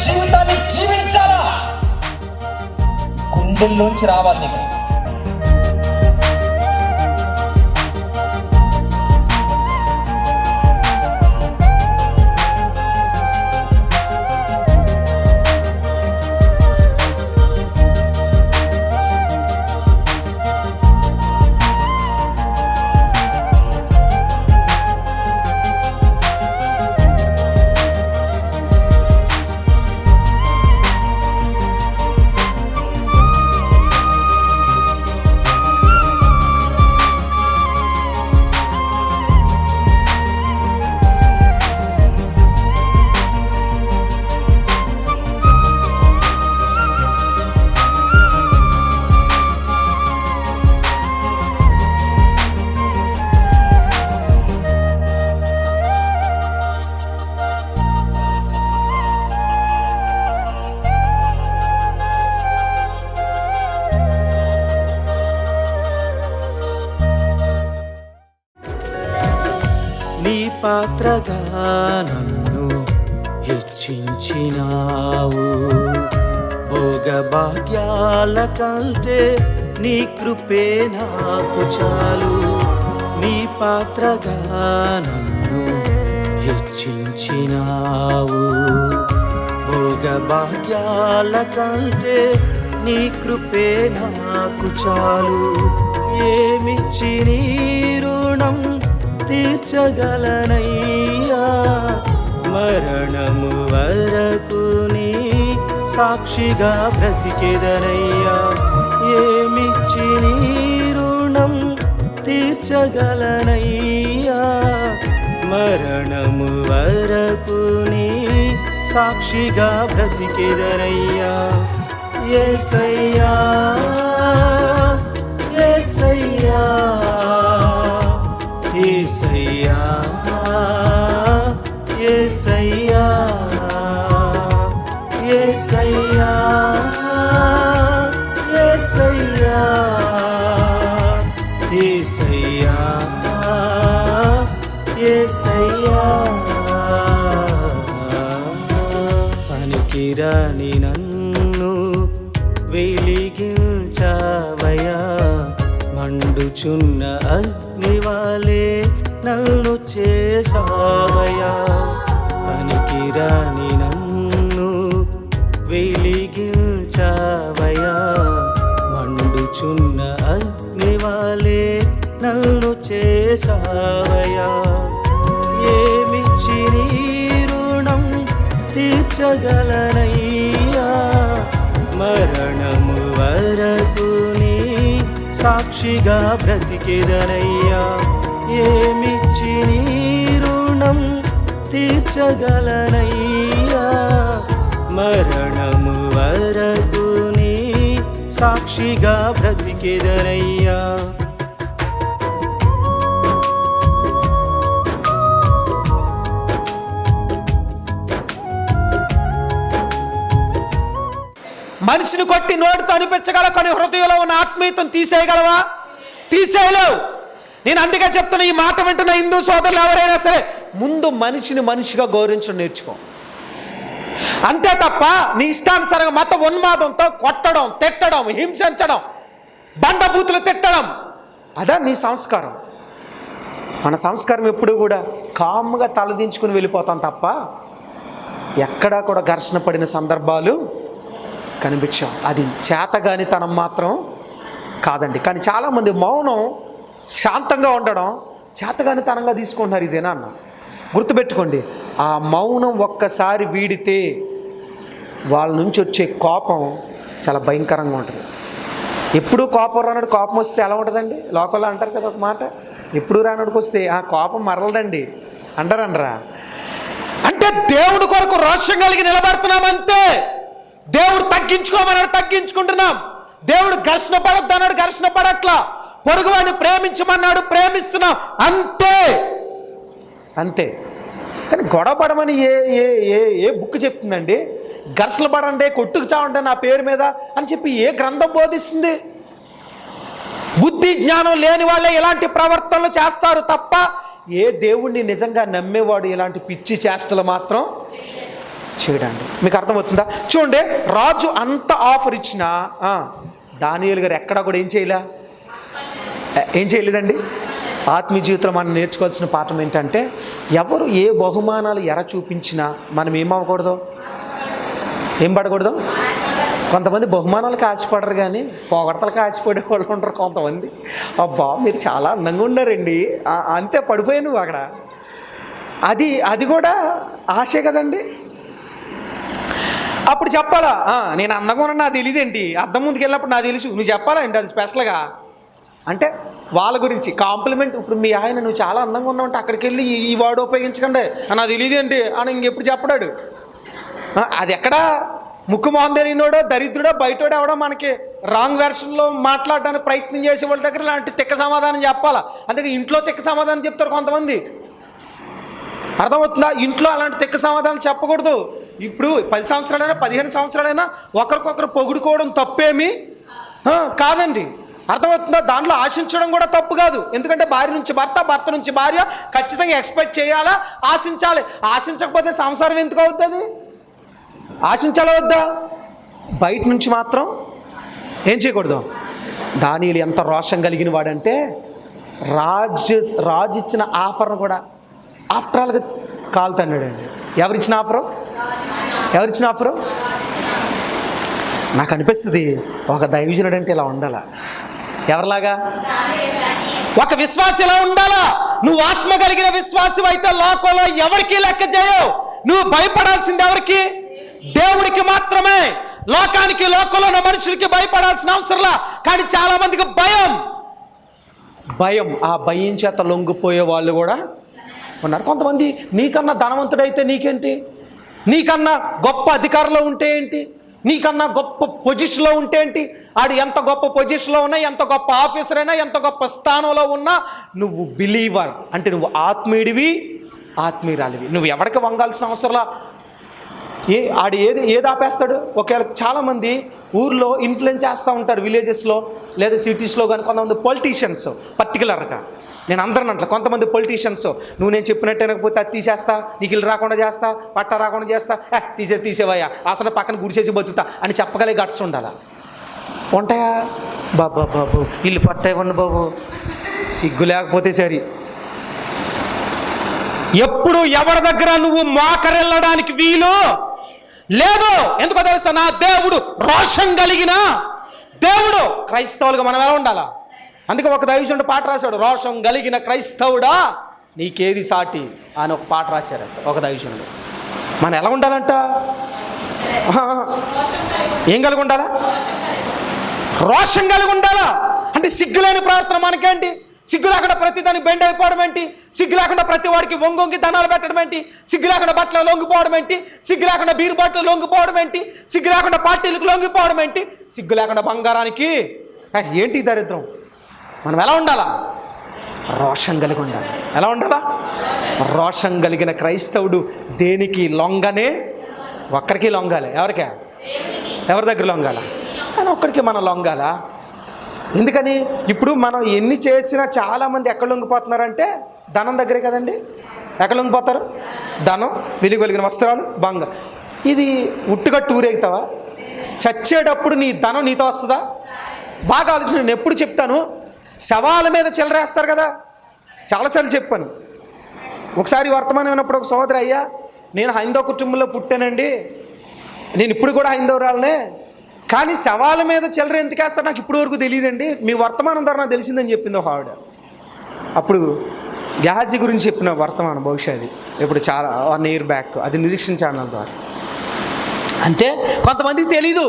జీవితాన్ని జీవించాలా, గుండెల్లోంచి రావాలి నీకు. నీ పాత్రగా నన్ను హెచ్చించినావు, భోగభాగ్యాల కంటే నీ కృపే నాకు చాలు. నీ పాత్రగా నన్ను హెచ్చించినావు, భోగభాగ్యాల కంటే నీ కృపే నాకు చాలు. ఏమిచ్చి నీ రుణం తీర్చగలనయ్యా, మరణము వరకు నీ సాక్షిగా బ్రతికెదనయ్యా. ఏమిచ్చి నీ రుణం తీర్చగలనయ్యా, మరణము వరకు నీ సాక్షిగా బ్రతికెదనయ్యా. యేసయ్యా యేసయ్యా యేసయ్యా యేసయ్యా యేసయ్యా యేసయ్యా యేసయ్యా యేసయ్యా. పనికిరాని నన్ను వెలిగించావయ్యా, మండుచున్న అగ్నివాలే నన్ను చేసావయ్యా. పనికిరాని నన్ను వెలిగించావయ్యా, మండుచున్న అగ్నివాలే నన్ను చేసావయ్యా. ఏమిచ్చి నీ రుణం తీర్చగలనయ్యా, మరణము వరకు నీ సాక్షిగా బ్రతికెదనయ్యా. ఏమిచ్చి నీ రుణం తీర్చగలనయ్యా, మరణము వరకు నీ సాక్షిగా బ్రతికెదనయ్యా. మనిషిని కొట్టి నోటితో అనిపించగల కొన్ని హృదయంలో ఉన్న ఆత్మీయతను తీసేయగలవా? తీసేయలేవు. నేను అందుకే చెప్తున్నా, ఈ మాట వింటున్న హిందూ సోదరులు ఎవరైనా సరే ముందు మనిషిని మనిషిగా గౌరవించడం నేర్చుకో. అంతే తప్ప నీ ఇష్టానుసారంగా మత ఉన్మాదంతో కొట్టడం, తిట్టడం, హింసించడం, బండబూతులు తిట్టడం అదా నీ సంస్కారం? మన సంస్కారం ఎప్పుడు కూడా కామ్గా తలదించుకుని వెళ్ళిపోతాం తప్ప ఎక్కడా కూడా ఘర్షణ పడిన సందర్భాలు కనిపించాం. అది చేతగానితనం మాత్రం కాదండి. కానీ చాలామంది మౌనం, శాంతంగా ఉండడం చేతగానితనంగా తీసుకుంటున్నారు. ఇదేనా అన్న? గుర్తుపెట్టుకోండి, ఆ మౌనం ఒక్కసారి వీడితే వాళ్ళ నుంచి వచ్చే కోపం చాలా భయంకరంగా ఉంటుంది. ఎప్పుడు కోపం రానడు, కోపం వస్తే ఎలా ఉంటుందండి? లోకల్లో అంటారు కదా ఒక మాట, ఎప్పుడు రానడికి వస్తే ఆ కోపం మరలదండి అంటారనరా. అంటే దేవుడి కొరకు రోషం కలిగి నిలబడుతున్నామంతే. దేవుడు తగ్గించుకోమన్నాడు, తగ్గించుకుంటున్నాం. దేవుడు ఘర్షణ పడొద్దు అన్నాడు, ఘర్షణ పడట్లా. పొరుగువాడిని ప్రేమించమన్నాడు, ప్రేమిస్తున్నాం. అంతే అంతే. కానీ గొడవ పడమని ఏ ఏ ఏ ఏ బుక్ చెప్తుందండి? ఘర్షణ పడండి, కొట్టుకు చావండి నా పేరు మీద అని చెప్పి ఏ గ్రంథం బోధిస్తుంది? బుద్ధి జ్ఞానం లేని వాళ్ళే ఇలాంటి ప్రవర్తనలు చేస్తారు తప్ప ఏ దేవుణ్ణి నిజంగా నమ్మేవాడు ఇలాంటి పిచ్చి చేష్టలు మాత్రం చేయడండి. మీకు అర్థమవుతుందా? చూడండి, రాజు అంత ఆఫర్ ఇచ్చినా దానియేలు గారు ఎక్కడా కూడా ఏం చేయలేదండి. ఆత్మీయ జీవితంలో మనం నేర్చుకోవాల్సిన పాఠం ఏంటంటే, ఎవరు ఏ బహుమానాలు ఎర చూపించినా మనం ఏమవ్వకూడదు, ఏం పడకూడదు. కొంతమంది బహుమానాలకు ఆశపడరు, కానీ పొగడతలకు ఆశపడే వాళ్ళు ఉంటారు కొంతమంది. అబ్బా మీరు చాలా అందంగా ఉన్నారండి, అంతే పడిపోయావు నువ్వు అక్కడ. అది కూడా ఆశే కదండి. అప్పుడు చెప్పాలా, నేను అందంగా ఉన్నా నాకు తెలియదేంటి, అద్దం ముందుకు వెళ్ళినప్పుడు నాకు తెలుసు, నువ్వు చెప్పాలా ఏంటి అది స్పెషల్గా అంటే వాళ్ళ గురించి కాంప్లిమెంట్. ఇప్పుడు మీ ఆయన నువ్వు చాలా అందంగా ఉన్నావు అంటే అక్కడికి వెళ్ళి ఈ వర్డ్ ఉపయోగించకండి నాకు తెలియదేంటి అని ఇంకెప్పుడు చెప్పడాడు. అది ఎక్కడా ముక్కు మొహం తెలియనోడో దరిద్రుడో బయటోడో ఎవడో మనకి రాంగ్ వెర్షన్లో మాట్లాడడానికి ప్రయత్నం చేసే వాళ్ళ దగ్గర ఇలాంటి తిక్క సమాధానం చెప్పాలా. అందుకే ఇంట్లో తిక్క సమాధానం చెప్తారు కొంతమంది, అర్థమవుతుందా? ఇంట్లో అలాంటి తిక్క సమాధానం చెప్పకూడదు. ఇప్పుడు 10 సంవత్సరాలైనా 15 సంవత్సరాలైనా ఒకరికొకరు పొగుడుకోవడం తప్పేమీ కాదండి, అర్థమవుతుందా? దాంట్లో ఆశించడం కూడా తప్పు కాదు. ఎందుకంటే భార్య నుంచి భర్త, భర్త నుంచి భార్య ఖచ్చితంగా ఎక్స్పెక్ట్ చేయాలా, ఆశించాలి. ఆశించకపోతే సంసారం ఎందుకు అవుతుంది? ఆశించాలా వద్దా? బయట నుంచి మాత్రం ఏం చేయకూడదు. దానియేలు ఎంత రోషం కలిగిన వాడంటే రాజు ఇచ్చిన ఆఫర్ను కూడా ఆఫ్టర్ ఆల్గా కాలుతున్నాడండి. ఎవరిచ్చిన ఆఫరు? నాకు అనిపిస్తుంది ఒక దైవజనుడు అంటే ఇలా ఉండాలా. ఎవరిలాగా? ఒక విశ్వాసి ఎలా ఉండాలా? నువ్వు ఆత్మ కలిగిన విశ్వాసి అయితే లోకంలో ఎవరికి లెక్క చేయవు. నువ్వు భయపడాల్సింది ఎవరికి? దేవుడికి మాత్రమే. లోకంలో ఉన్న మనుషులకి భయపడాల్సిన అవసరంలా. కానీ చాలా మందికి భయం ఆ భయం చేత లొంగిపోయే వాళ్ళు కూడా ఉన్నారు. కొంతమంది నీకన్నా ధనవంతుడైతే నీకేంటి, నీకన్నా గొప్ప అధికారంలో ఉంటే ఏంటి, నీకన్నా గొప్ప పొజిషన్లో ఉంటే ఏంటి, ఆడు ఎంత గొప్ప పొజిషన్లో ఉన్నా, ఎంత గొప్ప ఆఫీసర్ అయినా, ఎంత గొప్ప స్థానంలో ఉన్నా, నువ్వు బిలీవర్ అంటే నువ్వు ఆత్మీయుడివి, ఆత్మీయురాలివి. నువ్వు ఎవరికి వంగాల్సిన అవసరంలా. ఆడు ఏది ఆపేస్తాడు. ఒకవేళ చాలామంది ఊర్లో ఇన్ఫ్లుయెన్స్ చేస్తూ ఉంటారు, విలేజెస్లో లేదా సిటీస్లో. కానీ కొంతమంది పొలిటీషియన్స్ పర్టికులర్గా, నేను అందరిని అట్లా, కొంతమంది పొలిటీషియన్స్ నేను చెప్పినట్టు వినకపోతే అది తీసేస్తా, నీకు ఇల్లు రాకుండా చేస్తా, పట్ట రాకుండా చేస్తా, తీసేవయ్యా, అసలు పక్కన గుడిసేసి బతుకుతా అని చెప్పగలిగే గట్స్ ఉండాలా. ఉంటాయా? బాబు ఇల్లు పట్ట ఇవ్వండి బాబు, సిగ్గు లేకపోతే సరి. ఎప్పుడు ఎవరి దగ్గర నువ్వు మోకరెళ్ళడానికి వీలు లేదు. ఎందుకో తెలుసా? నా దేవుడు రోషం కలిగిన దేవుడు. క్రైస్తవులుగా మనం ఎలా ఉండాలా? అందుకే ఒక దైవజనుడు పాట రాశాడు, రోషం కలిగిన క్రైస్తవుడా నీకేది సాటి అని ఒక పాట రాశారు ఒక దైవజనుడు. మనం ఎలా ఉండాలంట? ఏం కలిగి ఉండాలా? రోషం కలిగి ఉండాలా. అంటే సిగ్గులేని ప్రార్థన మనకేంటి? సిగ్గు లేకుండా ప్రతి దానికి బెండ్ అయిపోవడం ఏంటి? సిగ్గు లేకుండా ప్రతి వాడికి వంగొంగి ధనాలు పెట్టడం ఏంటి? సిగ్గు లేకుండా బట్టలు లొంగిపోవడం ఏంటి? సిగ్గు లేకుండా బీరు బాటలు లొంగిపోవడం ఏంటి? సిగ్గు లేకుండా పార్టీలకు లొంగిపోవడం ఏంటి? సిగ్గు లేకుండా బంగారానికి ఏంటి దరిద్రం? మనం ఎలా ఉండాలా? రోషం కలిగి ఉండాలి. ఎలా ఉండాలా? రోషం కలిగిన క్రైస్తవుడు దేనికి లొంగనే, ఒక్కరికి లొంగాలి. ఎవరి దగ్గర లొంగాల? అని ఒక్కడికి మనం లొంగాల. ఎందుకని? ఇప్పుడు మనం ఎన్ని చేసినా చాలామంది ఎక్కడ లొంగిపోతున్నారంటే ధనం దగ్గరే కదండి. ఎక్కడ లొంగిపోతారు? ధనం, వెలుగు వెలిగిన వస్త్రాలు, బంగారం. ఇది ఉట్టుగా టూరేగుతావా? చచ్చేటప్పుడు నీ ధనం నీతో వస్తుందా? బాగా ఆలోచన. నేను ఎప్పుడు చెప్తాను, శవాల మీద చిల్లరేస్తారు కదా, చాలాసార్లు చెప్పాను. ఒకసారి వర్తమానం విన్నప్పుడు ఒక సోదరి, అయ్యా నేను హైందవ కుటుంబంలో పుట్టానండి, నేను ఇప్పుడు కూడా హైందవురాలనే, కానీ శవాల మీద చిల్లర ఎందుకు వేస్తారు నాకు ఇప్పుడు వరకు తెలియదండి, మీ వర్తమానం ద్వారా నాకు తెలిసిందని చెప్పింది ఒక ఆవిడ. అప్పుడు గెహాజీ గురించి చెప్పిన వర్తమానం, బహుశా అది ఇప్పుడు చాలా 1 year బ్యాక్, అది నిరీక్షణ ఛానల్ ద్వారా. అంటే కొంతమందికి తెలీదు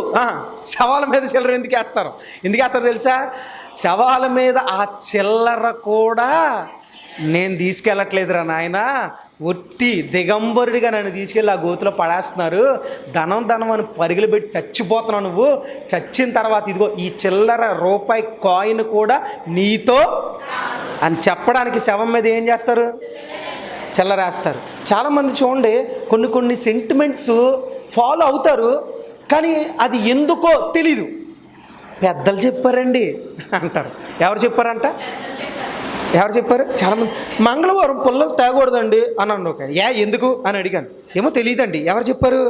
శవాల మీద చిల్లర ఎందుకు వేస్తారో తెలుసా? శవాల మీద ఆ చిల్లర కూడా నేను తీసుకెళ్ళట్లేదురా నాయన, ఒట్టి దిగంబరుడిగా నన్ను తీసుకెళ్ళి ఆ గోతులో పడేస్తున్నారు, ధనం అని పరుగులు పెట్టి చచ్చిపోతున్నావు నువ్వు, చచ్చిన తర్వాత ఇదిగో ఈ చిల్లర రూపాయి కాయిన్ కూడా నీతో అని చెప్పడానికి శవం మీద ఏం చేస్తారు? చిల్లరేస్తారు. చాలామంది చూడండి కొన్ని సెంటిమెంట్స్ ఫాలో అవుతారు, కానీ అది ఎందుకో తెలీదు. పెద్దలు చెప్పారండి అంటారు. ఎవరు చెప్పారు? చాలామంది మంగళవారం పుల్లలు తేగకూడదండి అని అన్నాను. ఎందుకు అని అడిగాను. ఏమో తెలియదండి. ఎవరు చెప్పారు?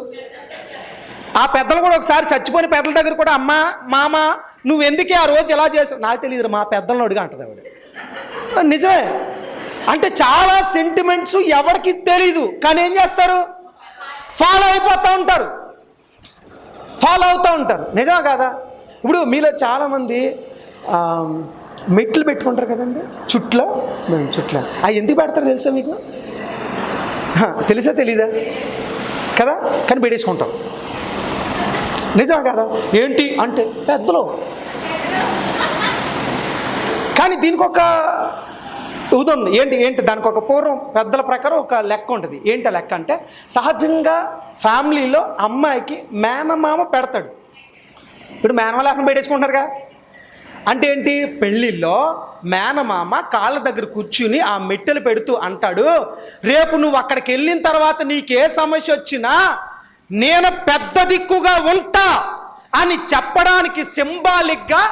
ఆ పెద్దలు కూడా ఒకసారి చచ్చిపోయిన పెద్దల దగ్గర కూడా అమ్మ మామ నువ్వు ఎందుకే ఆ రోజు ఎలా చేసావు? నాకు తెలియదు, మా పెద్దలను అడిగా అంటది ఆవిడ. నిజమే. అంటే చాలా సెంటిమెంట్స్ ఎవరికి తెలీదు, కానీ ఏం చేస్తారు? ఫాలో అయిపోతూ ఉంటారు, ఫాలో అవుతూ ఉంటారు. నిజమే కాదా? ఇప్పుడు మీలో చాలామంది మెట్లు పెట్టుకుంటారు కదండి, చుట్ల అవి ఎందుకు పెడతారు తెలుసా మీకు? తెలుసా తెలీదా కదా? కానీ పెట్టేసుకుంటాం. నిజమే కదా? ఏంటి అంటే పెద్దలు. కానీ దీనికి ఒక ఉదాహరణ ఏంటి దానికి ఒక పూర్వం పెద్దల ప్రకారం ఒక లెక్క ఉంటుంది. ఏంటి ఆ లెక్క అంటే, సహజంగా ఫ్యామిలీలో అమ్మాయికి మేనమామ పెడతాడు. ఇప్పుడు మేనమామ లేకుండా పెట్టేసుకుంటారుగా. అంటే ఏంటి? పెళ్ళిళ్ళలో మేనమామ కాళ్ళ దగ్గర కూర్చుని ఆ మెట్టెలు పెడుతూ అంటాడు, రేపు నువ్వు అక్కడికి వెళ్ళిన తర్వాత నీకే సమస్య వచ్చినా నేను పెద్ద దిక్కుగా ఉంటా అని చెప్పడానికి సింబాలిక్గా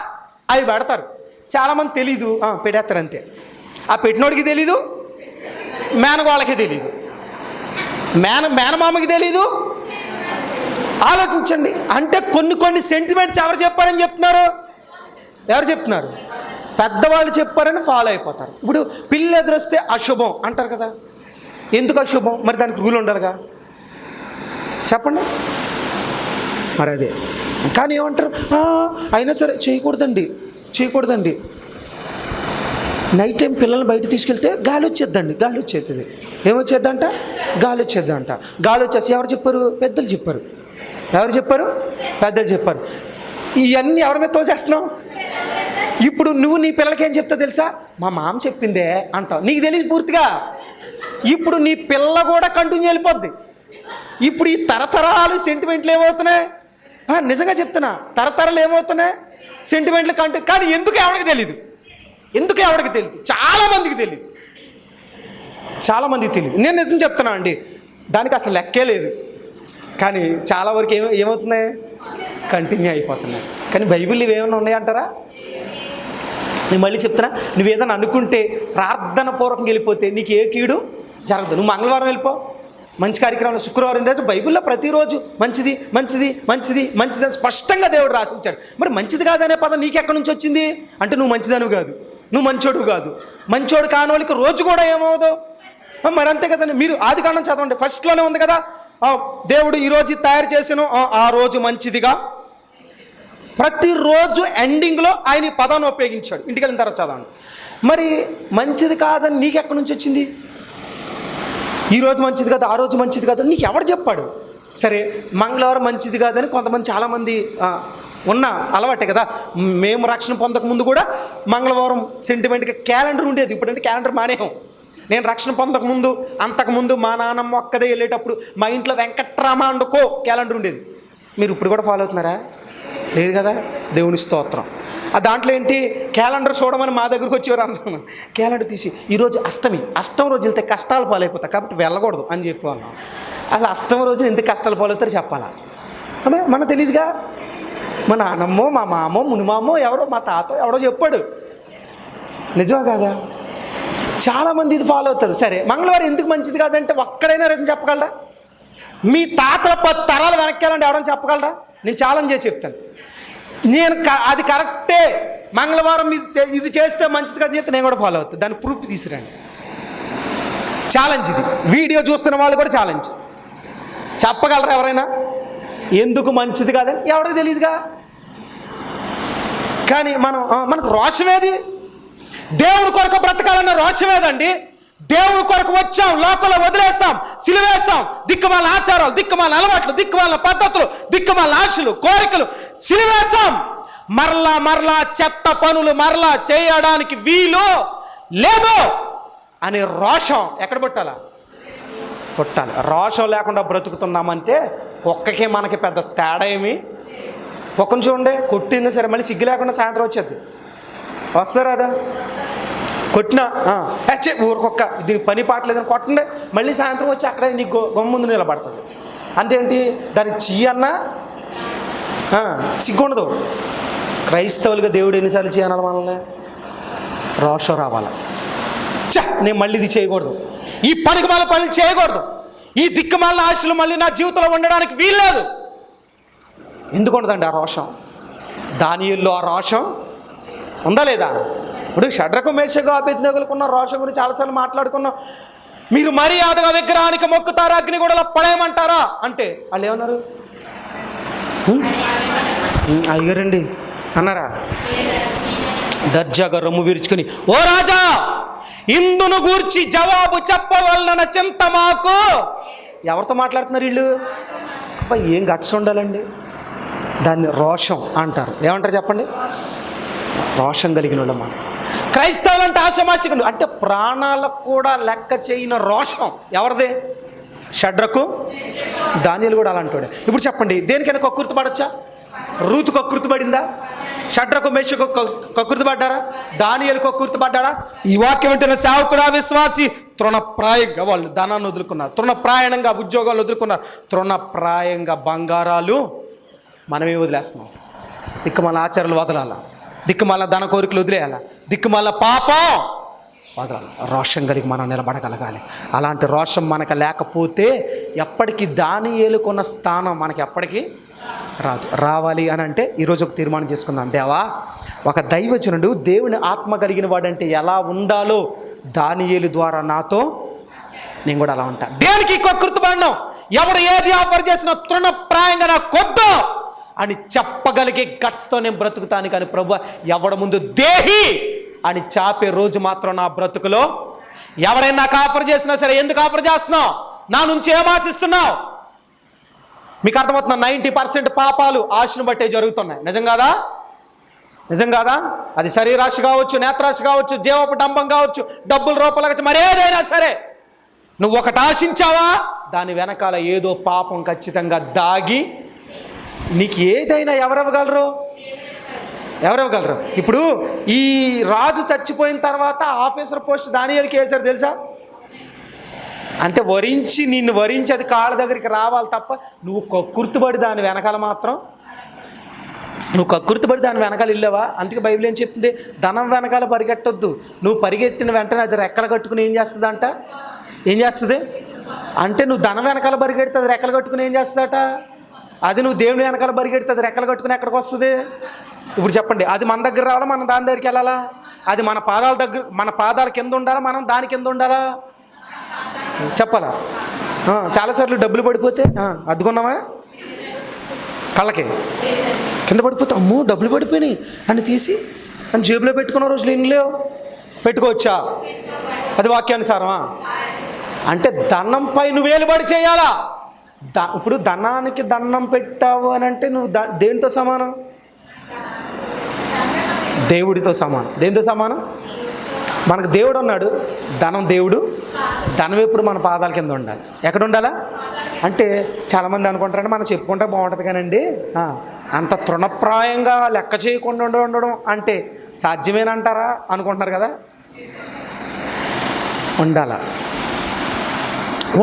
అవి పెడతారు. చాలామంది తెలీదు, పెడేస్తారు అంతే. ఆ పెట్టినోడికి తెలీదు, మేనగోళ్ళకి తెలీదు, మేనమామకి తెలీదు. ఆలోచించండి. అంటే కొన్ని సెంటిమెంట్స్ ఎవరు చెప్పారని చెప్తున్నారు? ఎవరు చెప్తున్నారు? పెద్దవాళ్ళు చెప్పారని ఫాలో అయిపోతారు. ఇప్పుడు పిల్ల ఎదురొస్తే అశుభం అంటారు కదా. ఎందుకు అశుభం? మరి దానికి రూల్ ఉండాలిగా, చెప్పండి. మరి అదే. కానీ ఏమంటారు? అయినా సరే చేయకూడదండి. నైట్ టైం పిల్లల్ని బయట తీసుకెళ్తే గాలి వచ్చేస్తుంది. ఏమొచ్చేద్దంట? గాలి వచ్చేసి ఎవరు చెప్పారు? పెద్దలు చెప్పారు. ఎవరు చెప్పారు? పెద్దలు చెప్పారు. ఇవన్నీ ఎవరి మీద తోసేస్తున్నావు? ఇప్పుడు నువ్వు నీ పిల్లలకి ఏం చెప్తావు తెలుసా? మా మామ చెప్పిందే అంటావు. నీకు తెలియదు పూర్తిగా. ఇప్పుడు నీ పిల్ల కూడా కంటిన్యూ వెళ్ళిపోద్ది. ఇప్పుడు ఈ తరతరాలు సెంటిమెంట్లు ఏమవుతున్నాయి? నిజంగా చెప్తున్నా, తరతరాలు ఏమవుతున్నాయి? సెంటిమెంట్లు కానీ ఎందుకు ఎవరికి తెలియదు? చాలామందికి తెలియదు. నేను నిజం చెప్తున్నా అండి, దానికి అసలు లెక్కే లేదు. కానీ చాలా వరకు ఏమవుతున్నాయి? కంటిన్యూ అయిపోతున్నాయి. కానీ బైబిల్ ఇవేమైనా ఉన్నాయంటారా? నేను మళ్ళీ చెప్తున్నా, నువ్వేదైనా అనుకుంటే ప్రార్థన పూర్వకంగా వెళ్ళిపోతే నీకు ఏ కీడు జరగదు. నువ్వు మంగళవారం వెళ్ళిపో, మంచి కార్యక్రమాలు, శుక్రవారం రోజు బైబిల్లో ప్రతిరోజు మంచిది అని స్పష్టంగా దేవుడు రాసి ఉంచాడు. మరి మంచిది కాదనే పదం నీకెక్కడి నుంచి వచ్చింది? అంటే నువ్వు మంచిదనివి కాదు, నువ్వు మంచోడు కాదు. మంచోడు కాని వాళ్ళకి రోజు కూడా ఏమవుదు? మరి అంతే కదండి. మీరు ఆదికాండం చదవండి, ఫస్ట్లోనే ఉంది కదా, దేవుడు ఈరోజు తయారు చేసాను, ఆ రోజు మంచిదిగా. ప్రతిరోజు ఎండింగ్లో ఆయన ఈ పదాన్ని ఉపయోగించాడు. ఇంటికి వెళ్ళిన తర్వాత చదవండి. మరి మంచిది కాదని నీకెక్కడి నుంచి వచ్చింది? ఈరోజు మంచిది కాదు, ఆ రోజు మంచిది కాదు నీకు ఎవరు చెప్పాడు? సరే, మంగళవారం మంచిది కాదని కొంతమంది చాలామంది ఉన్న అలవాటే కదా. మేము రక్షణ పొందకముందు కూడా మంగళవారం సెంటిమెంట్గా క్యాలెండర్ ఉండేది. ఇప్పుడంటే క్యాలెండర్ మానేయం. నేను రక్షణ పొందకముందు, అంతకుముందు మా నాన్నమ్మ ఒక్కదే వెళ్ళేటప్పుడు మా ఇంట్లో వెంకట్రామాండుకో క్యాలెండర్ ఉండేది. మీరు ఇప్పుడు కూడా ఫాలో అవుతున్నారా? లేదు కదా. దేవుని స్తోత్రం. ఆ దాంట్లో ఏంటి? క్యాలెండర్ చూడమని మా దగ్గరకు వచ్చేవారు అందరూ. క్యాలెండర్ తీసి ఈరోజు అష్టమి రోజు వెళ్తే కష్టాలు పాలైపోతాయి కాబట్టి వెళ్ళకూడదు అని చెప్పేవాళ్ళం. అసలు అష్టమి రోజు ఎందుకు కష్టాలు పాలవుతారో చెప్పాలా? మనకు తెలియదుగా. మా నాన్నమ్మో, మా మామో, మునిమామో, ఎవరో మా తాతో ఎవడో చెప్పాడు. నిజమా కాదా? చాలామంది ఇది ఫాలో అవుతారు. సరే, మంగళవారం ఎందుకు మంచిది కాదంటే ఒక్కడైనా రీజన్ చెప్పగలరా? మీ తాతల 10 తరాలు వెనక్కి వెళ్ళండి, ఎవరైనా చెప్పగలరా? నేను ఛాలెంజ్ చేసి చెప్తాను. అది కరెక్టే, మంగళవారం ఇది చేస్తే మంచిది కదా చెప్తే నేను కూడా ఫాలో అవుతాను. దాన్ని ప్రూఫ్ తీసుకురండి. ఛాలెంజ్ ఇది. వీడియో చూస్తున్న వాళ్ళు కూడా ఛాలెంజ్. చెప్పగలరా ఎవరైనా ఎందుకు మంచిది కాదని? ఎవరికి తెలియదుగా. కానీ మనకు రోషమేది? దేవుడి కొరకు బ్రతకాలన్న రోషమేదండి. దేవుడి కొరకు వచ్చాం, లోకంలో వదిలేస్తాం, సిలువేస్తాం. దిక్కుమాలిన ఆచారాలు, దిక్కుమాలిన అలవాట్లు, దిక్కుమాలిన పద్ధతులు, దిక్కుమాలిన ఆశలు, కోరికలు సిలువేస్తాం. మరలా చెత్త పనులు మరలా చేయడానికి వీలు లేదు అనే రోషం ఎక్కడ పుట్టాలి? రోషం లేకుండా బ్రతుకుతున్నామంటే కుక్కకి మనకి పెద్ద తేడా ఏమి? కుక్కను చూడండి, కొట్టింది సరే, మళ్ళీ సిగ్గు లేకుండా సాయంత్రం వచ్చేది. వస్తారా? అదా కొట్టినా ఊరికొక్క దీనికి పని పాటలేదని కొట్టండి, మళ్ళీ సాయంత్రం వచ్చి అక్కడే నీకు గొమ్ముందు నిలబడుతుంది. అంటే ఏంటి? దానికి చెయ్యన్నా సిగ్గుండదు. క్రైస్తవులుగా దేవుడు ఎన్నిసార్లు చేయనాలి మనల్ని? రోషం రావాలి. నేను మళ్ళీ ఇది చేయకూడదు, ఈ పనికి మన పనులు చేయకూడదు, ఈ దిక్కుమాలిన ఆశలు మళ్ళీ నా జీవితంలో ఉండడానికి వీల్లేదు. ఎందుకు ఉండదండి ఆ రోషం? దానియేలులో ఆ రోషం ఉందా లేదా? ఇప్పుడు షడ్రకు మేషకు అబేద్నెగోలకు ఉన్న రోషం గురించి చాలాసార్లు మాట్లాడుకున్నాం. మీరు మర్యాదగా విగ్రహానికి మొక్కుతారా, అగ్ని కూడా పడేయమంటారా అంటే వాళ్ళు ఏమన్నారు? అయ్యారండి అన్నారా? దర్జాగా రొమ్ము విరుచుకుని, ఓ రాజా, ఇందును గూర్చి జవాబు చెప్పవలన చింత మాకు. ఎవరితో మాట్లాడుతున్నారు వీళ్ళు? అబ్బా, ఏం గట్స్ ఉండాలండి. దాన్ని రోషం అంటారు. ఏమంటారు చెప్పండి? రోషం కలిగిన వాళ్ళ మనం. క్రైస్తవులు అంటే ఆశమాసికులు, అంటే ప్రాణాలకు కూడా లెక్క చేయని రోషం ఎవరిదే? షడ్రకు దానియేలు కూడా అలాంటి. ఇప్పుడు చెప్పండి, దేనికైనా కక్కుర్తి పడొచ్చా? రూతు కక్కుర్తి పడిందా? షడ్రకు మేషకు కక్కుర్తి పడ్డారా? దానియేలు కక్కుర్తి పడ్డారా? ఈ వాక్యం వింటున్న సేవకుడా, విశ్వాసి, తృణప్రాయంగా వాళ్ళు ధనాన్ని వదులుకున్నారు, తృణప్రాయంగా ఉద్యోగాలు వదులుకున్నారు, తృణప్రాయంగా బంగారాలు మనమే వదిలేస్తున్నాం. దిక్కుమాల ఆచారాలు వదలాలా, దిక్కుమాల ధన కోరికలు వదిలేయాలా, దిక్కుమాల పాపం వదలాలి. రోషం కలిగి మనం నిలబడగలగాలి. అలాంటి రోషం మనకు లేకపోతే ఎప్పటికీ దానియేలుకున్న స్థానం మనకి ఎప్పటికీ రాదు. రావాలి అని అంటే ఈరోజు ఒక తీర్మానం చేసుకుందాం. దేవా, ఒక దైవజనుడు దేవుని ఆత్మ కలిగిన వాడంటే ఎలా ఉండాలో దానియేలు ద్వారా నాతో నేను కూడా అలా ఉంటా. దేనికి కృతపడను, ఎవడు ఏది ఆఫర్ చేసినా తృణప్రాయంగా నా కొద్దు అని చెప్పగలిగే గట్స్తో నేను బ్రతుకుతాను. కానీ ప్రభు, ఎవడ ముందు దేహి అని చాపే రోజు మాత్రం నా బ్రతుకులో ఎవరైనా నాకు ఆఫర్ చేసినా సరే, ఎందుకు ఆఫర్ చేస్తున్నావు, నా నుంచి ఏం ఆశిస్తున్నావు? మీకు అర్థమవుతున్నా? 90% పాపాలు ఆశను బట్టే జరుగుతున్నాయి. నిజం కాదా? నిజం కాదా? అది శరీరాశ కావచ్చు, నేత్రాశ కావచ్చు, జీవపు డంబం కావచ్చు, డబ్బుల రూపంలో కావచ్చు, మరేదైనా సరే నువ్వు ఒకటి ఆశించావా, దాని వెనకాల ఏదో పాపం ఖచ్చితంగా దాగి నీకు ఏదైనా ఎవరివ్వగలరు? ఇప్పుడు ఈ రాజు చచ్చిపోయిన తర్వాత ఆఫీసర్ పోస్ట్ దానియేలుకి వేశారు తెలుసా? అంటే నిన్ను వరించి అది కాళ్ళ దగ్గరికి రావాలి తప్ప నువ్వు కక్కుర్తిపడి దాని వెనకాల వెళ్ళావా? అందుకే బైబిల్ ఏం చెప్తుంది? ధనం వెనకాల పరిగెట్టొద్దు. నువ్వు పరిగెట్టిన వెంటనే అది రెక్కలు కట్టుకుని ఏం చేస్తుంది అంటే నువ్వు ధనం వెనకాల పరిగెడితే అది రెక్కలు కట్టుకుని ఏం చేస్తుందట? అది నువ్వు దేవుని వెనకాల పరిగెడితే అది రెక్కలు కట్టుకుని ఎక్కడికి వస్తుంది? ఇప్పుడు చెప్పండి, అది మన దగ్గర రావాలా, మనం దాని దగ్గరికి వెళ్ళాలా? అది మన పాదాల కింద ఉండాలా, మనం దాని కింద ఉండాలా? చెప్పాలా? చాలాసార్లు డబ్బులు పడిపోతే అద్దుకున్నామా, కళ్ళకి కింద పడిపోతే అమ్మో డబ్బులు పడిపోయినాయి అని తీసి అని జేబులో పెట్టుకున్న రోజులు ఏం లేవు. పెట్టుకోవచ్చా? అది వాక్యానుసారమా? అంటే దండంపై నువ్వు వేలుబడి చేయాలా? ఇప్పుడు ధనానికి దండం పెట్టావు అని అంటే నువ్వు దేనితో సమానం? దేవుడితో సమానం. దేనితో సమానం? మనకు దేవుడు ఉన్నాడు, ధనం దేవుడు. ధనం ఎప్పుడు మన పాదాల కింద ఉండాలి. ఎక్కడ ఉండాలా? అంటే చాలామంది అనుకుంటారంటే మనం చెప్పుకుంటే బాగుంటుంది కానండి, అంత తృణప్రాయంగా లెక్క చేయకుండా ఉండడం అంటే సాధ్యమేనంటారా అనుకుంటున్నారు కదా.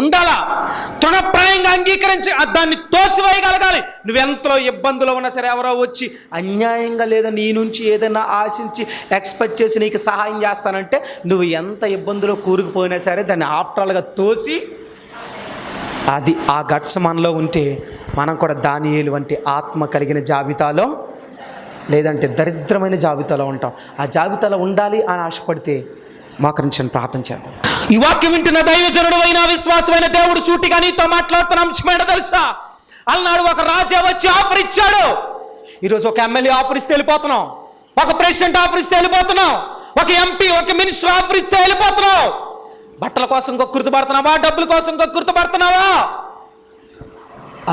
ఉండాలా, తృణప్రాయంగా అంగీకరించి దాన్ని తోసివేయగలగాలి. నువ్వెంతలో ఇబ్బందులు ఉన్నా సరే, ఎవరో వచ్చి అన్యాయంగా లేదా నీ నుంచి ఏదైనా ఆశించి ఎక్స్పెక్ట్ చేసి నీకు సహాయం చేస్తానంటే, నువ్వు ఎంత ఇబ్బందులో కూరుకుపోయినా సరే దాన్ని ఆఫ్టర్గా తోసి, అది ఆ గట్స్ మనలో ఉంటే మనం కూడా దానియేలు వంటి ఆత్మ కలిగిన జాబితాలో, లేదంటే దరిద్రమైన జాబితాలో ఉంటాం. ఆ జాబితాలో ఉండాలి అని ఆశపడితే మోకరించని ప్రార్థన చేద్దాం. ఈ వాక్యం వింటున్న దైవజనుడు అయిన విశ్వాసమైన దేవుడు సూటిగా నీతో మాట్లాడుతున్న అంశం ఏంటో తెలుసా? అలనాడు ఒక రాజా వచ్చి ఆఫర్ ఇచ్చాడు. ఈరోజు ఒక ఎమ్మెల్యే ఆఫర్ ఇస్తే వెళ్ళిపోతున్నాం, ఒక ప్రెసిడెంట్ ఆఫర్ ఇస్తే వెళ్ళిపోతున్నాం, ఒక ఎంపీ, ఒక మినిస్టర్ ఆఫర్ ఇస్తే వెళ్ళిపోతున్నావు. బట్టల కోసం కక్కుర్తి పడుతున్నావా? డబ్బుల కోసం కక్కుర్తి పడుతున్నావా?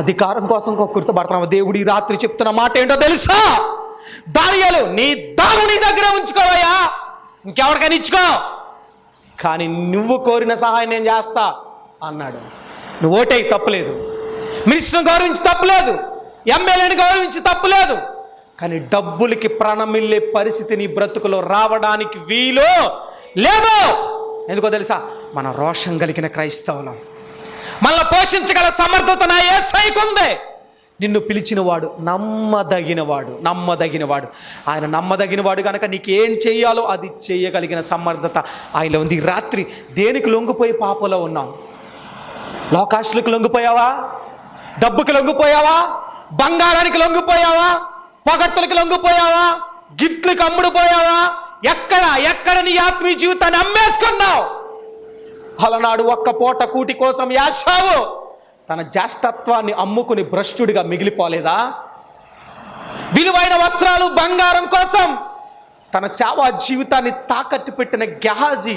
అధికారం కోసం కక్కుర్తి పడుతున్నావా? దేవుడు ఈ రాత్రి చెప్తున్న మాట ఏంటో తెలుసా? దానియేలు, నీ దాను నీ దగ్గర ఉంచుకోవయ్యా, ఇంకెవరికైనా ఇచ్చుకో, కానీ నువ్వు కోరిన సహాయం నేను చేస్తా అన్నాడు. నువ్వు ఓటేయి, తప్పులేదు. మినిస్టర్ని గౌరవించి తప్పులేదు, ఎమ్మెల్యేని గౌరవించి తప్పులేదు. కానీ డబ్బులకి ప్రణమిల్లే పరిస్థితి నీ బ్రతుకులో రావడానికి వీలు లేదు. ఎందుకో తెలుసా? మన రోషం కలిగిన క్రైస్తవులం. మనల్ని పోషించగల సమర్థత నా యేసయ్యకు ఉంది. నిన్ను పిలిచినవాడు నమ్మదగినవాడు. ఆయన నమ్మదగినవాడు కనుక నీకేం చేయాలో అది చేయగలిగిన సమర్థత ఆయనలో ఉంది. రాత్రి దేనికి లొంగిపోయి పాపలో ఉన్నాం? లోకాశలకు లొంగిపోయావా? డబ్బుకి లొంగిపోయావా? బంగారానికి లొంగిపోయావా? పొగడ్తలకు లొంగిపోయావా? గిఫ్ట్లకు అమ్ముడుపోయావా? ఎక్కడ నీ ఆత్మీయ జీవితాన్ని అమ్మేసుకున్నావు? అలనాడు ఒక్క పూట కూటి కోసం యాశావు తన జ్యేష్ఠత్వాన్ని అమ్ముకుని భ్రష్టుడిగా మిగిలిపోలేదా? విలువైన వస్త్రాలు బంగారం కోసం తన సేవా జీవితాన్ని తాకట్టు పెట్టిన గెహాజీ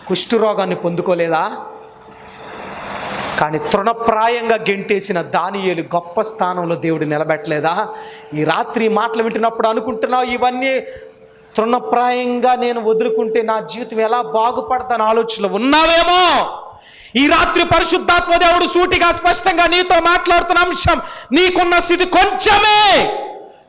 కుష్ఠరోగాన్ని పొందుకోలేదా? కానీ తృణప్రాయంగా గెంటేసిన దానియేలు గొప్ప స్థానంలో దేవుడు నిలబెట్టలేదా? ఈ రాత్రి మాటలు వింటున్నప్పుడు అనుకుంటున్నావు, ఇవన్నీ తృణప్రాయంగా నేను వదులుకుంటే నా జీవితం ఎలా బాగుపడతాను ఆలోచనలో ఉన్నావేమో. ఈ రాత్రి పరిశుద్ధాత్మ దేవుడు సూటిగా స్పష్టంగా నీతో మాట్లాడుతున్న అంశం, నీకున్న స్థితి కొంచెమే,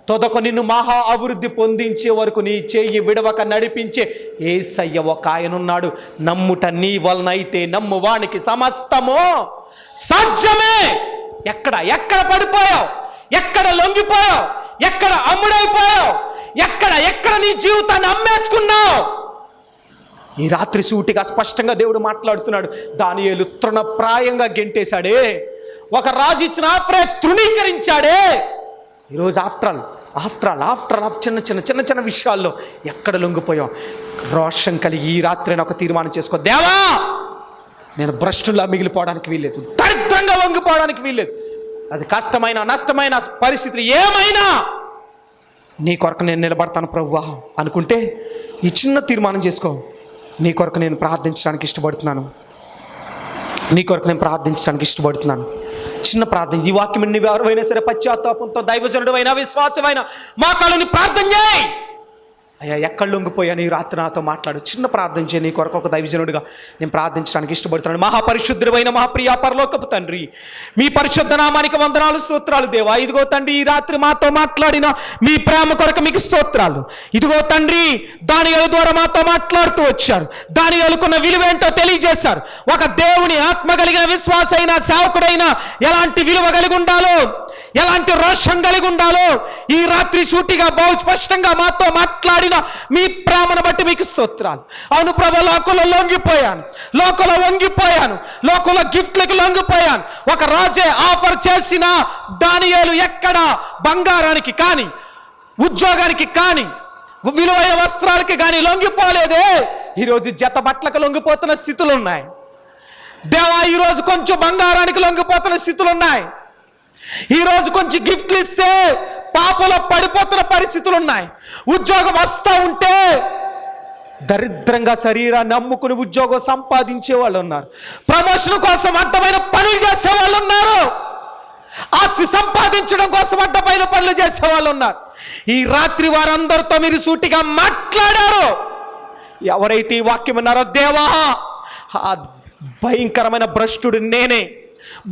తొదక నిన్ను మహా అభివృద్ధి పొందించే వరకు నీ చెయ్యి విడవక నడిపించే యేసయ్య ఒక ఆయనున్నాడు. నమ్ముట నీ వలనైతే నమ్మువానికి సమస్తము సాధ్యమే. ఎక్కడ పడిపోయావు? ఎక్కడ లొంగిపోయావు? ఎక్కడ అమ్ముడైపోయావు? ఎక్కడ నీ జీవితాన్ని అమ్మేసుకున్నావు? ఈ రాత్రి సూటిగా స్పష్టంగా దేవుడు మాట్లాడుతున్నాడు. దానియేలు తృణప్రాయంగా గెంటేశాడే, ఒక రాజు ఇచ్చిన ఆఫరే తృణీకరించాడే. ఈరోజు ఆఫ్టర్ ఆల్ చిన్న విషయాల్లో ఎక్కడ లొంగిపోయాం? రోషం కలిగి ఈ రాత్రి ఒక తీర్మానం చేసుకో, దేవా నేను భ్రష్టులా మిగిలిపోవడానికి వీల్లేదు, దరిద్రంగా లొంగిపోవడానికి వీల్లేదు. అది కష్టమైన నష్టమైన పరిస్థితులు ఏమైనా నీ కొరకు నేను నిలబడతాను ప్రభువా అనుకుంటే ఈ చిన్న తీర్మానం చేసుకో. నీ కొరకు నేను ప్రార్థించడానికి ఇష్టపడుతున్నాను. చిన్న ప్రార్థన. ఈ వాక్యం నీవు ఎవరైనా సరే పశ్చాత్తాపంతో దైవజనుడు అయినా విశ్వాసమైన మా కాళ్ళని ప్రార్థన చేయి. అయ్యా ఎక్కడ లొంగిపోయాను ఈ రాత్రి నాతో మాట్లాడు. చిన్న ప్రార్థన చేయి. నీ కొరకు ఒక దైవజనుడిగా నేను ప్రార్థించడానికి ఇష్టపడుతున్నాను. మహాపరిశుద్ధుడైన మహాప్రియ పరలోకపు తండ్రి, మీ పరిశుద్ధ నామానికి వందనాలు స్తోత్రాలు దేవా. ఇదిగో తండ్రి, ఈ రాత్రి మాతో మాట్లాడిన మీ ప్రేమ కొరకు మీకు స్తోత్రాలు. ఇదిగో తండ్రి, దానియేలు ద్వారా మాతో మాట్లాడుతూ వచ్చారు. దానియేలుకున్న విలువేంటో తెలియజేశారు. ఒక దేవుని ఆత్మ కలిగిన విశ్వాసైన సేవకుడైన ఎలాంటి విలువ కలిగి ఉండాలో, ఎలాంటి రోషం కలిగి ఉండాలో ఈ రాత్రి సూటిగా బహు స్పష్టంగా మాతో మాట్లాడిన మీ ప్రేమను బట్టి మీకు స్తోత్రాలు. అవును ప్రభు, లోకంలో లొంగిపోయాను, లోకంలో వంగిపోయాను, లోకంలో గిఫ్ట్లకు లొంగిపోయాను. ఒక రాజే ఆఫర్ చేసిన దానియేలు ఎక్కడ బంగారానికి కానీ, ఉద్యోగానికి కానీ, విలువైన వస్త్రాలకి కానీ లొంగిపోలేదే. ఈరోజు జత బట్టలకు లొంగిపోతున్న స్థితులు ఉన్నాయి దేవా. ఈరోజు కొంచెం బంగారానికి లొంగిపోతున్న స్థితులు ఉన్నాయి. ఈరోజు కొంచెం గిఫ్ట్లు ఇస్తే పాపలో పడిపోతున్న పరిస్థితులు ఉన్నాయి. ఉద్యోగం వస్తూ ఉంటే దరిద్రంగా శరీరాన్ని అమ్ముకుని ఉద్యోగం సంపాదించే వాళ్ళు ఉన్నారు. ప్రమోషన్ కోసం అడ్డమైన పనులు చేసే వాళ్ళు ఉన్నారు. ఆస్తి సంపాదించడం కోసం అడ్డమైన పనులు చేసే వాళ్ళు ఉన్నారు. ఈ రాత్రి వారందరితో మీరు సూటిగా మాట్లాడారు. ఎవరైతే ఈ వాక్యం అన్నారో, దేవా ఆ భయంకరమైన భ్రష్టుడు నేనే,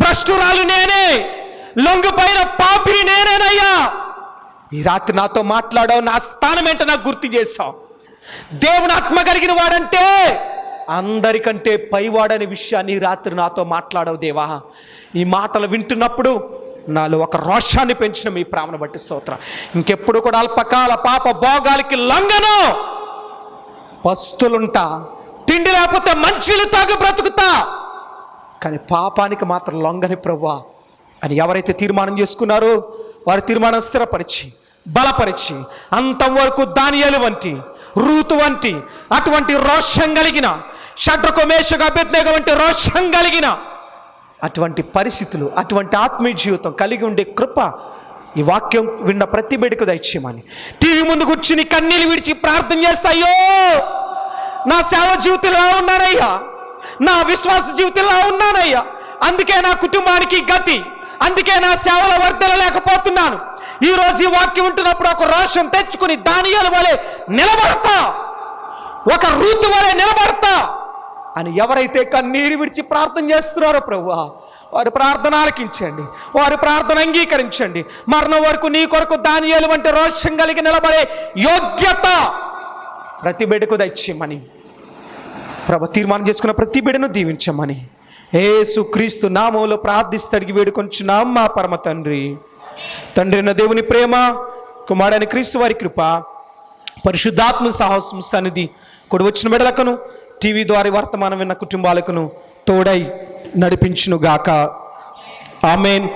భ్రష్టురాలు నేనే, లొంగిపోయిన పాపిని నేనేనయ్యా. ఈ రాత్రి నాతో మాట్లాడావు. నా స్థానం ఏంటో నాకు గుర్తు చేశావు. దేవుని ఆత్మ కలిగిన వాడంటే అందరికంటే పైవాడనే విషయాన్ని ఈ రాత్రి నాతో మాట్లాడవు దేవా. ఈ మాటలు వింటున్నప్పుడు నాలో ఒక రోషాన్ని పెంచిన మీ ప్రేమను బట్టి స్తోత్రం. ఇంకెప్పుడు కూడా అల్పకాల పాప భోగాలకి లొంగను. పస్తులుంటా, తిండి లేకపోతే మంచిలు తాగి బ్రతుకుతా, కానీ పాపానికి మాత్రం లొంగని ప్రభువా అని ఎవరైతే తీర్మానం చేసుకున్నారో వారి తీర్మానం స్థిరపరిచి బలపరిచి అంతవరకు దానియేలు వంటి, రూతు వంటి అటువంటి రోషం కలిగిన, షడ్రకు మేషకు అబేద్నెగో వంటి రోషం కలిగిన అటువంటి పరిస్థితులు, అటువంటి ఆత్మీయ జీవితం కలిగి ఉండే కృప ఈ వాక్యం విన్న ప్రతి బిడ్డకు దయచేయమని. టీవీ ముందు కూర్చుని కన్నీళ్ళు విడిచి ప్రార్థన చేస్తాయో, నా సేవ జీవితంలో ఉన్నానయ్యా, నా విశ్వాస జీవితంలో ఉన్నానయ్యా, అందుకే నా కుటుంబానికి గతి, అందుకే నా సేవల వర్ధన లేకపోతున్నాను. ఈరోజు ఈ వాక్యం ఉంటున్నప్పుడు ఒక రోషం తెచ్చుకుని దానియేలు వలె నిలబడతా, ఒక రూతు వలె నిలబడతా అని ఎవరైతే కన్నీరు విడిచి ప్రార్థన చేస్తున్నారో ప్రభువా, వారి ప్రార్థన ఆలకించండి, వారి ప్రార్థన అంగీకరించండి. మరణం వరకు నీ కొరకు దానియేలు వంటి రోషం కలిగి నిలబడే యోగ్యత ప్రతి బిడ్డకు దయచేయమని ప్రభు తీర్మానం చేసుకున్న ప్రతి బిడ్డను దీవించమని యేసు క్రీస్తు నామములో ప్రార్థిస్తడిగి వేడుకొంచున్నాం మా పరమ తండ్రి. తండ్రి అయిన దేవుని ప్రేమ, కుమారుడైన క్రీస్తు వారి కృప, పరిశుద్ధాత్మ సాహసం సన్నిధి కూడి వచ్చిన బిడ్డలకును, టీవీ ద్వారా వర్తమానం విన్న కుటుంబాలకును తోడై నడిపించునుగాక. Amen,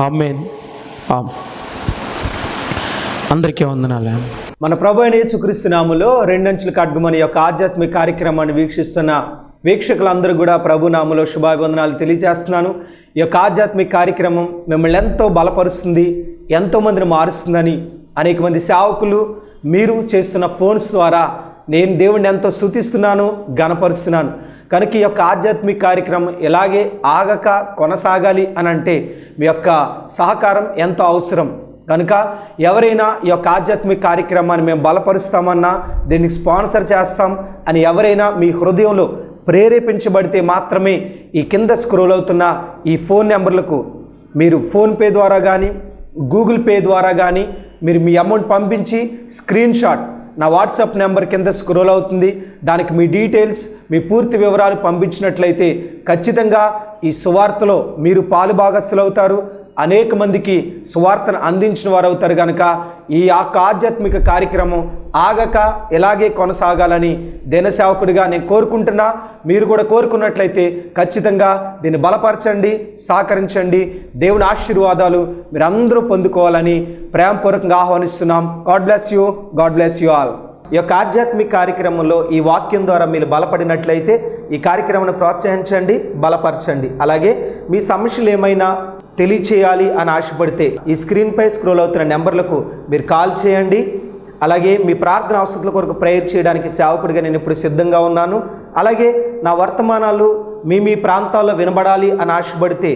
amen, amen. అందరికీ వందనాలు. మన ప్రభు అయిన యేసుక్రీస్తు నామములో రెండంచుల ఖడ్గమని యొక్క ఆధ్యాత్మిక కార్యక్రమాన్ని వీక్షిస్తున్న వీక్షకులందరూ కూడా ప్రభు నామములో శుభాభివందనాలు తెలియజేస్తున్నాను. ఈ యొక్క ఆధ్యాత్మిక కార్యక్రమం మిమ్మల్ని ఎంతో బలపరుస్తుంది, ఎంతోమందిని మారుస్తుందని అనేక మంది సేవకులు మీరు చేస్తున్న ఫోన్స్ ద్వారా నేను దేవుణ్ణి ఎంతో స్తుతిస్తున్నాను, గణపరుస్తున్నాను. కనుక ఈ యొక్క ఆధ్యాత్మిక కార్యక్రమం ఇలాగే ఆగక కొనసాగాలి అని అంటే మీ యొక్క సహకారం ఎంతో అవసరం. కనుక ఎవరైనా ఈ యొక్క ఆధ్యాత్మిక కార్యక్రమాన్ని మేము బలపరుస్తామన్నా, దీనికి స్పాన్సర్ చేస్తాం అని ఎవరైనా మీ హృదయంలో ప్రేరేపించబడితే మాత్రమే ఈ కింద స్క్రోల్ అవుతున్న ఈ ఫోన్ నెంబర్లకు మీరు ఫోన్పే ద్వారా కానీ గూగుల్ పే ద్వారా కానీ మీరు మీ అమౌంట్ పంపించి స్క్రీన్ షాట్ నా వాట్సాప్ నెంబర్ కింద స్క్రోల్ అవుతుంది, దానికి మీ డీటెయిల్స్, మీ పూర్తి వివరాలు పంపించినట్లయితే ఖచ్చితంగా ఈ సువార్తలో మీరు పాలుభాగస్తులు అవుతారు, అనేక మందికి సువార్తను అందించిన వారు అవుతారు. కనుక ఈ ఆధ్యాత్మిక కార్యక్రమం ఆగక ఇలాగే కొనసాగాలని దినసేవకుడిగా నేను కోరుకుంటున్నా. మీరు కూడా కోరుకున్నట్లయితే ఖచ్చితంగా దీన్ని బలపరచండి, సహకరించండి. దేవుని ఆశీర్వాదాలు మీరు అందరూ పొందుకోవాలని ప్రేమపూర్వకంగా ఆహ్వానిస్తున్నాం. God bless you, God bless you all. ఈ యొక్క ఆధ్యాత్మిక కార్యక్రమంలో ఈ వాక్యం ద్వారా మీరు బలపడినట్లయితే ఈ కార్యక్రమాన్ని ప్రోత్సహించండి, బలపరచండి. అలాగే మీ సమస్యలు ఏమైనా తెలియచేయాలి అని ఆశపడితే ఈ స్క్రీన్పై స్క్రోల్ అవుతున్న నెంబర్లకు మీరు కాల్ చేయండి. అలాగే మీ ప్రార్థన అవసరాల కొరకు ప్రేయర్ చేయడానికి సేవకుడిగా నేను ఇప్పుడు సిద్ధంగా ఉన్నాను. అలాగే నా వర్తమానాలు మీ ప్రాంతాల్లో వినబడాలి అని ఆశపడితే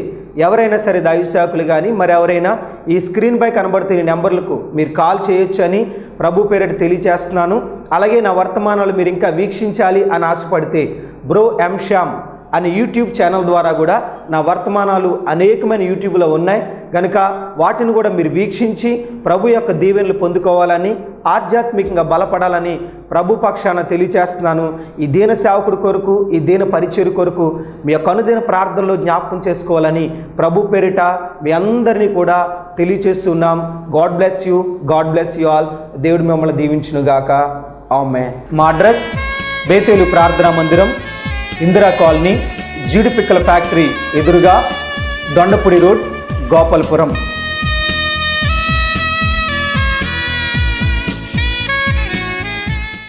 ఎవరైనా సరే దైవ సేవకులు కానీ మరి ఎవరైనా ఈ స్క్రీన్పై కనబడుతున్న ఈ నెంబర్లకు మీరు కాల్ చేయొచ్చు అని ప్రభు పేరిట తెలియజేస్తున్నాను. అలాగే నా వర్తమానాలు మీరు ఇంకా వీక్షించాలి అని ఆశపడితే బ్రో ఎం శ్యామ్ అనే యూట్యూబ్ ఛానల్ ద్వారా కూడా నా వర్తమానాలు అనేకమైన యూట్యూబ్లో ఉన్నాయి. కనుక వాటిని కూడా మీరు వీక్షించి ప్రభు యొక్క దీవెనలు పొందుకోవాలని, ఆధ్యాత్మికంగా బలపడాలని ప్రభు పక్షాన తెలియచేస్తున్నాను. ఈ దీన సేవకుడి కొరకు, ఈ దీన పరిచయం కొరకు మీ యొక్క అనుదిన ప్రార్థనలో జ్ఞాపకం చేసుకోవాలని ప్రభు పేరిట మీ అందరినీ కూడా తెలియచేస్తున్నాం. God bless you, God bless you all. దేవుడు మిమ్మల్ని దీవించునుగాక. ఆమేన్. మా అడ్రస్ బేతేలు ప్రార్థనా మందిరం, ఇందిరా కాలనీ, జీడిపిక్కల ఫ్యాక్టరీ ఎదురుగా, దొండపూడి రోడ్, గోపాలపురం.